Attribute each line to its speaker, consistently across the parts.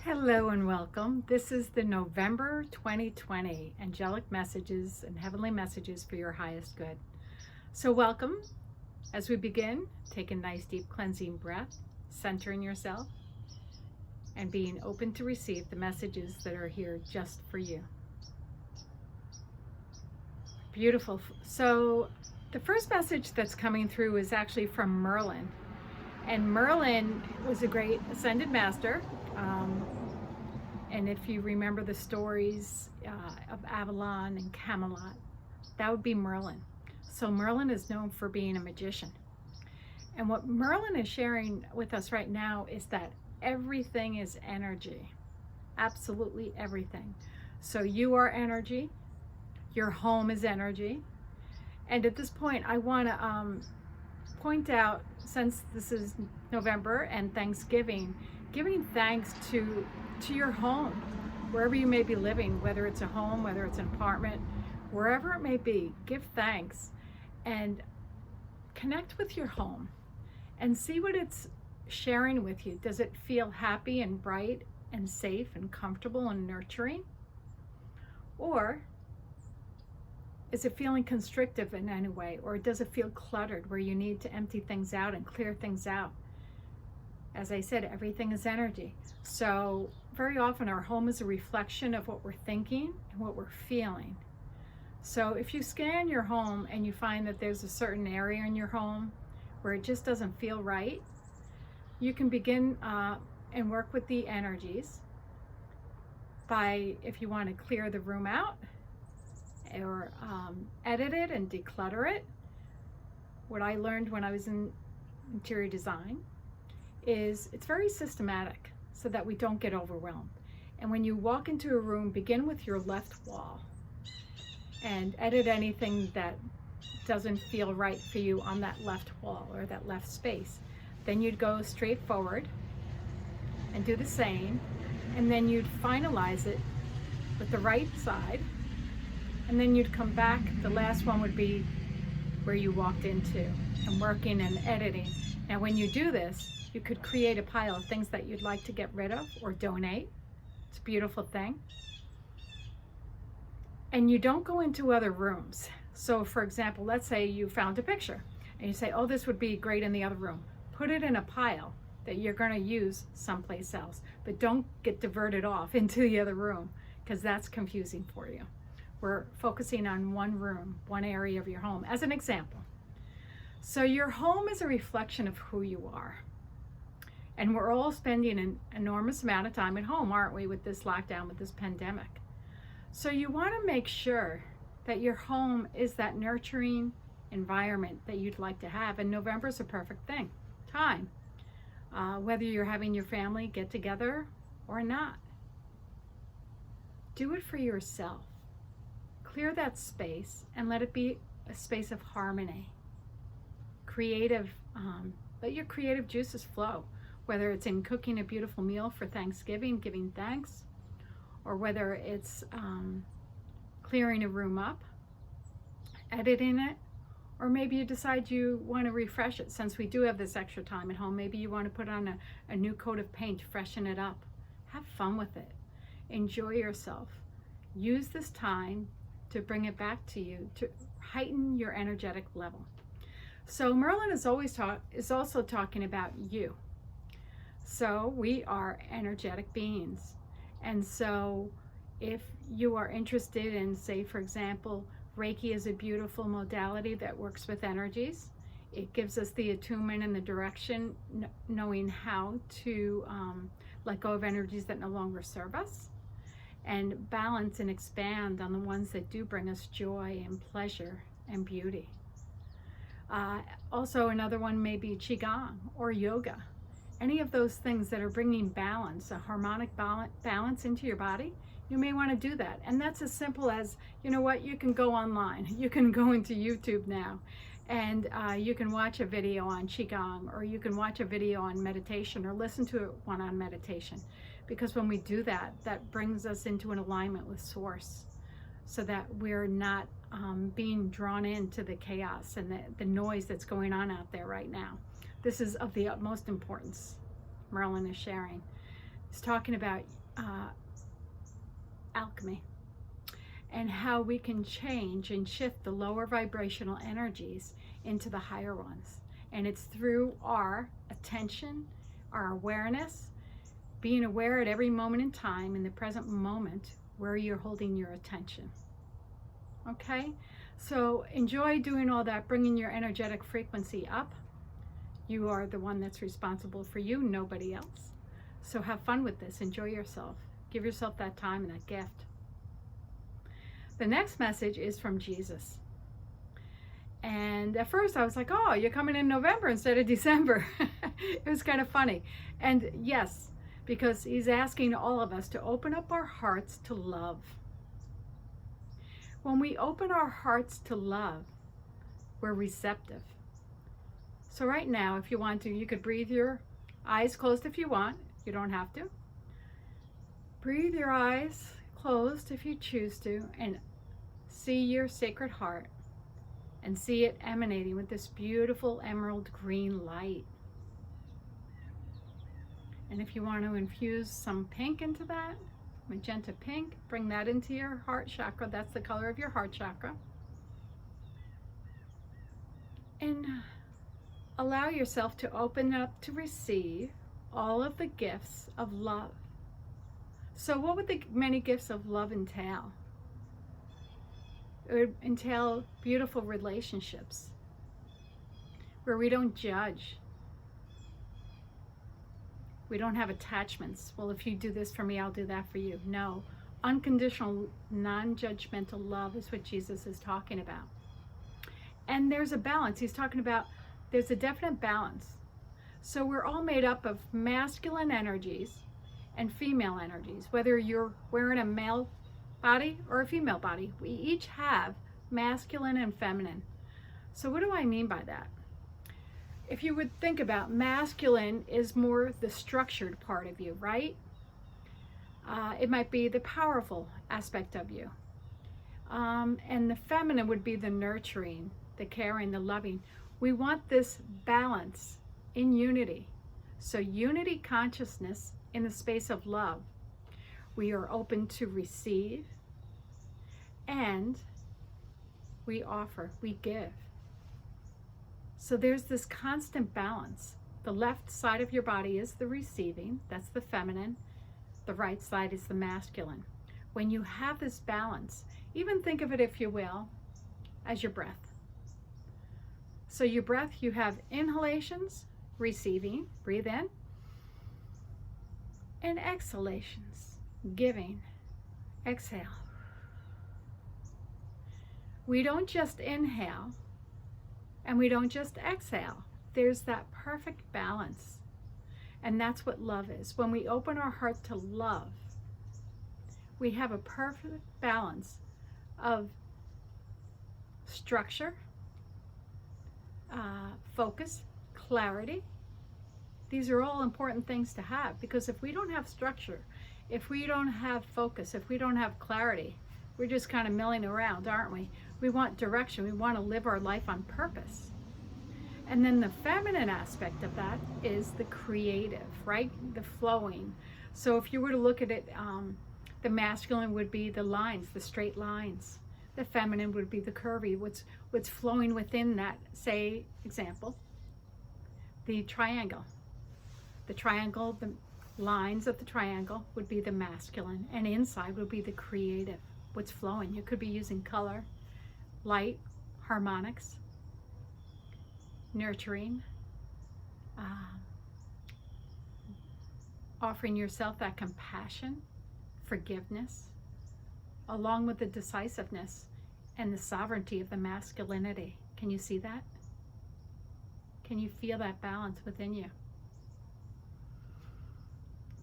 Speaker 1: Hello and welcome. This is the November 2020 Angelic Messages and Heavenly Messages for Your Highest Good. So welcome. As we begin, take a nice deep cleansing breath, centering yourself, and being open to receive the messages that are here just for you. Beautiful. So the first message that's coming through is actually from Merlin. And Merlin was a great ascended master. And if you remember the stories of Avalon and Camelot, that would be Merlin. So Merlin is known for being a magician. And what Merlin is sharing with us right now is that everything is energy. Absolutely everything. So you are energy. Your home is energy. And at this point, I want to point out, since this is November and Thanksgiving, giving thanks to your home, wherever you may be living, whether it's a home, whether it's an apartment, wherever it may be, give thanks and connect with your home and see what it's sharing with you. Does it feel happy and bright and safe and comfortable and nurturing? Or is it feeling constrictive in any way? Or does it feel cluttered where you need to empty things out and clear things out? As I said, everything is energy. So very often our home is a reflection of what we're thinking and what we're feeling. So if you scan your home and you find that there's a certain area in your home where it just doesn't feel right, you can begin and work with the energies by, if you want to clear the room out or edit it and declutter it. What I learned when I was in interior design is it's very systematic so that we don't get overwhelmed. And when you walk into a room, begin with your left wall and edit anything that doesn't feel right for you on that left wall or that left space. Then you'd go straight forward and do the same, and then you'd finalize it with the right side, and then you'd come back. The last one would be where you walked into, and working and editing. Now when you do this, you could create a pile of things that you'd like to get rid of or donate. It's a beautiful thing. And you don't go into other rooms. So for example, let's say you found a picture and you say, oh, this would be great in the other room. Put it in a pile that you're going to use someplace else, but don't get diverted off into the other room, because that's confusing for you. We're focusing on one room, one area of your home as an example. So your home is a reflection of who you are. And we're all spending an enormous amount of time at home, aren't we, with this lockdown, with this pandemic? So you want to make sure that your home is that nurturing environment that you'd like to have. And November is a perfect time. Whether you're having your family get together or not. Do it for yourself. Clear that space and let it be a space of harmony. Creative, let your creative juices flow. Whether it's in cooking a beautiful meal for Thanksgiving, giving thanks, or whether it's clearing a room up, editing it, or maybe you decide you want to refresh it. Since we do have this extra time at home, maybe you want to put on a new coat of paint to freshen it up. Have fun with it. Enjoy yourself. Use this time to bring it back to you, to heighten your energetic level. So Merlin is also talking about you. So we are energetic beings. And so if you are interested in, say, for example, Reiki is a beautiful modality that works with energies. It gives us the attunement and the direction, knowing how to let go of energies that no longer serve us, and balance and expand on the ones that do bring us joy and pleasure and beauty. Also, another one may be Qigong or yoga. Any of those things that are bringing balance, a harmonic balance into your body, you may want to do that. And that's as simple as, you know what, you can go online. You can go into YouTube now and you can watch a video on Qigong, or you can watch a video on meditation, or listen to one on meditation. Because when we do that, that brings us into an alignment with Source, so that we're not being drawn into the chaos and the noise that's going on out there right now. This is of the utmost importance, Merlin is sharing. He's talking about alchemy and how we can change and shift the lower vibrational energies into the higher ones. And it's through our attention, our awareness, being aware at every moment in time, in the present moment, where you're holding your attention. Okay? So enjoy doing all that, bringing your energetic frequency up. You are the one that's responsible for you, nobody else. So have fun with this. Enjoy yourself. Give yourself that time and that gift. The next message is from Jesus. And at first I was like, oh, you're coming in November instead of December. It was kind of funny. And yes, because he's asking all of us to open up our hearts to love. When we open our hearts to love, we're receptive. So right now, if you want to, you could breathe your eyes closed if you want. You don't have to. Breathe your eyes closed if you choose to, and see your sacred heart and see it emanating with this beautiful emerald green light. And if you want to infuse some pink into that, magenta pink, bring that into your heart chakra. That's the color of your heart chakra. And allow yourself to open up to receive all of the gifts of love. So what would the many gifts of love entail? It would entail beautiful relationships where we don't judge. We don't have attachments. Well, if you do this for me, I'll do that for you. No. Unconditional, non-judgmental love is what Jesus is talking about. And there's a balance. He's talking about there's a definite balance. So we're all made up of masculine energies and female energies. Whether you're wearing a male body or a female body, we each have masculine and feminine. So what do I mean by that? If you would think about masculine is more the structured part of you, right? It might be the powerful aspect of you. And the feminine would be the nurturing, the caring, the loving. We want this balance in unity. So unity consciousness in the space of love. We are open to receive and we offer, we give. So there's this constant balance. The left side of your body is the receiving, that's the feminine. The right side is the masculine. When you have this balance, even think of it, if you will, as your breath. So your breath, you have inhalations, receiving, breathe in, and exhalations, giving, exhale. We don't just inhale and we don't just exhale. There's that perfect balance. And that's what love is. When we open our heart to love, we have a perfect balance of structure, focus, clarity. These are all important things to have, because if we don't have structure, if we don't have focus, if we don't have clarity, we're just kind of milling around, aren't we? We want direction. We want to live our life on purpose. And then the feminine aspect of that is the creative, right? The flowing. So if you were to look at it, the masculine would be the lines, the straight lines. The feminine would be the curvy, what's flowing within that, say, example, the triangle. The triangle, the lines of the triangle would be the masculine, and inside would be the creative, what's flowing. You could be using color, light, harmonics, nurturing, offering yourself that compassion, forgiveness, along with the decisiveness and the sovereignty of the masculinity. Can you see that? Can you feel that balance within you?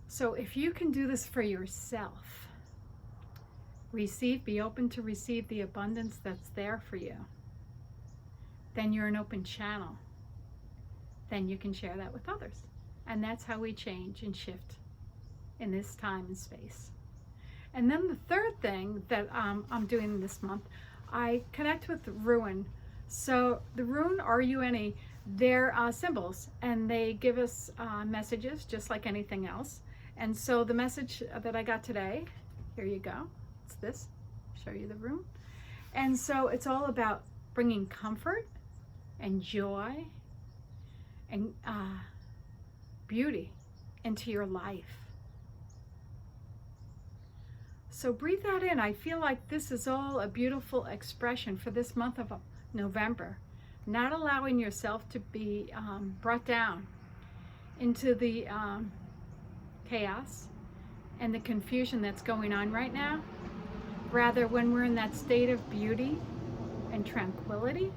Speaker 1: So if you can do this for yourself, receive, be open to receive the abundance that's there for you, then you're an open channel. Then you can share that with others. And that's how we change and shift in this time and space. And then the third thing that I'm doing this month, I connect with Rune. So the Rune, R-U-N-E, they're symbols, and they give us messages just like anything else. And so the message that I got today, here you go. It's this. Show you the room. And so it's all about bringing comfort and joy and beauty into your life. So breathe that in. I feel like this is all a beautiful expression for this month of November. Not allowing yourself to be brought down into the chaos and the confusion that's going on right now. Rather, when we're in that state of beauty and tranquility,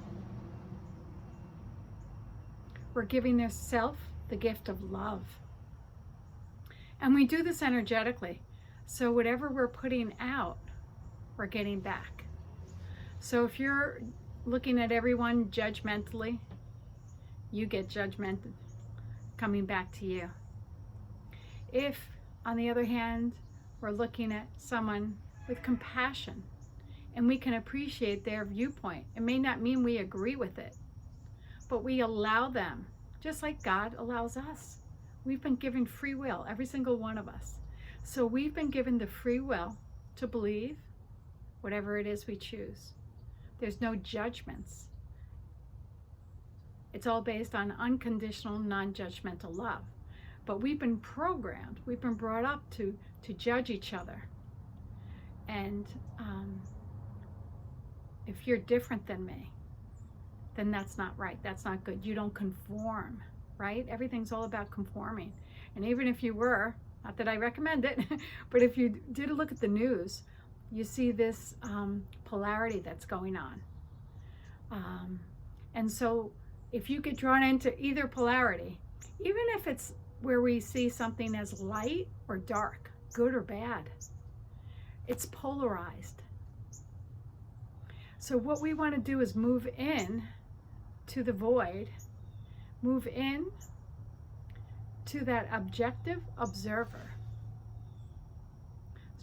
Speaker 1: we're giving ourselves the gift of love. And we do this energetically. So whatever we're putting out, we're getting back. So if you're looking at everyone judgmentally, you get judgment coming back to you. If, on the other hand, we're looking at someone with compassion and we can appreciate their viewpoint, it may not mean we agree with it, but we allow them, just like God allows us. We've been given free will, every single one of us. So we've been given the free will to believe whatever it is we choose. There's no judgments. It's all based on unconditional, non-judgmental love. But we've been programmed, we've been brought up to judge each other. And if you're different than me, then that's not right. That's not good. You don't conform, right? Everything's all about conforming. And even if you were, not that I recommend it, but if you did look at the news, you see this polarity that's going on. And so if you get drawn into either polarity, even if it's where we see something as light or dark, good or bad, it's polarized. So what we want to do is move in to the void, move in to that objective observer.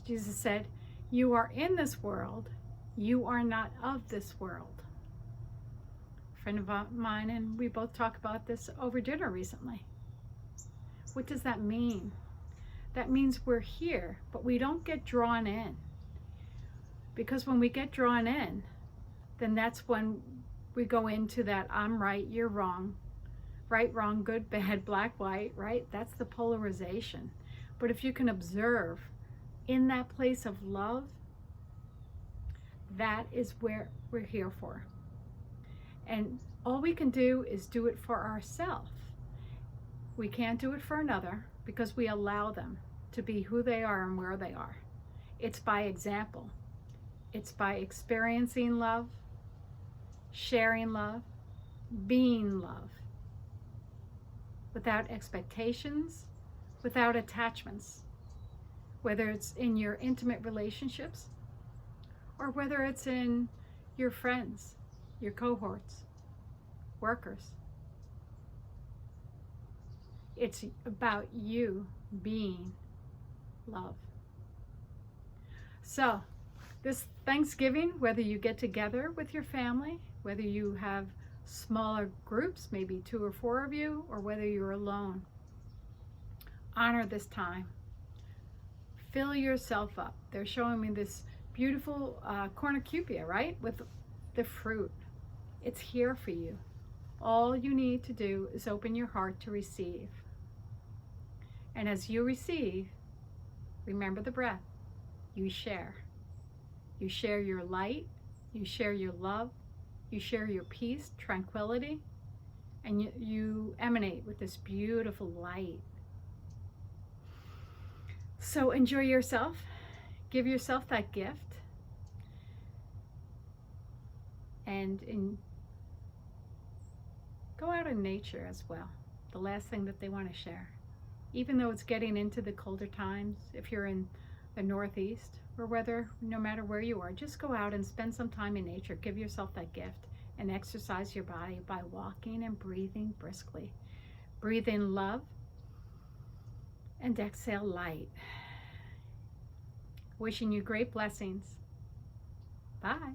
Speaker 1: Jesus said, you are in this world, you are not of this world. A friend of mine and we both talked about this over dinner recently. What does that mean? That means we're here, but we don't get drawn in. Because when we get drawn in, then that's when we go into that I'm right, you're wrong, right, wrong, good, bad, black, white, right? That's the polarization. But if you can observe in that place of love, that is where we're here for. And all we can do is do it for ourselves. We can't do it for another because we allow them to be who they are and where they are. It's by example. It's by experiencing love, sharing love, being love, without expectations, without attachments, whether it's in your intimate relationships or whether it's in your friends, your cohorts, workers. It's about you being love. So this Thanksgiving, whether you get together with your family, whether you have smaller groups, maybe 2 or 4 of you, or whether you're alone, honor this time. Fill yourself up. They're showing me this beautiful cornucopia, right? With the fruit. It's here for you. All you need to do is open your heart to receive. And as you receive, remember the breath. You share. You share your light. You share your love. You share your peace, tranquility. And you emanate with this beautiful light. So enjoy yourself. Give yourself that gift. And go out in nature as well. The last thing that they want to share. Even though it's getting into the colder times, if you're in the Northeast, or whether, no matter where you are, just go out and spend some time in nature. Give yourself that gift and exercise your body by walking and breathing briskly. Breathe in love and exhale light. Wishing you great blessings. Bye.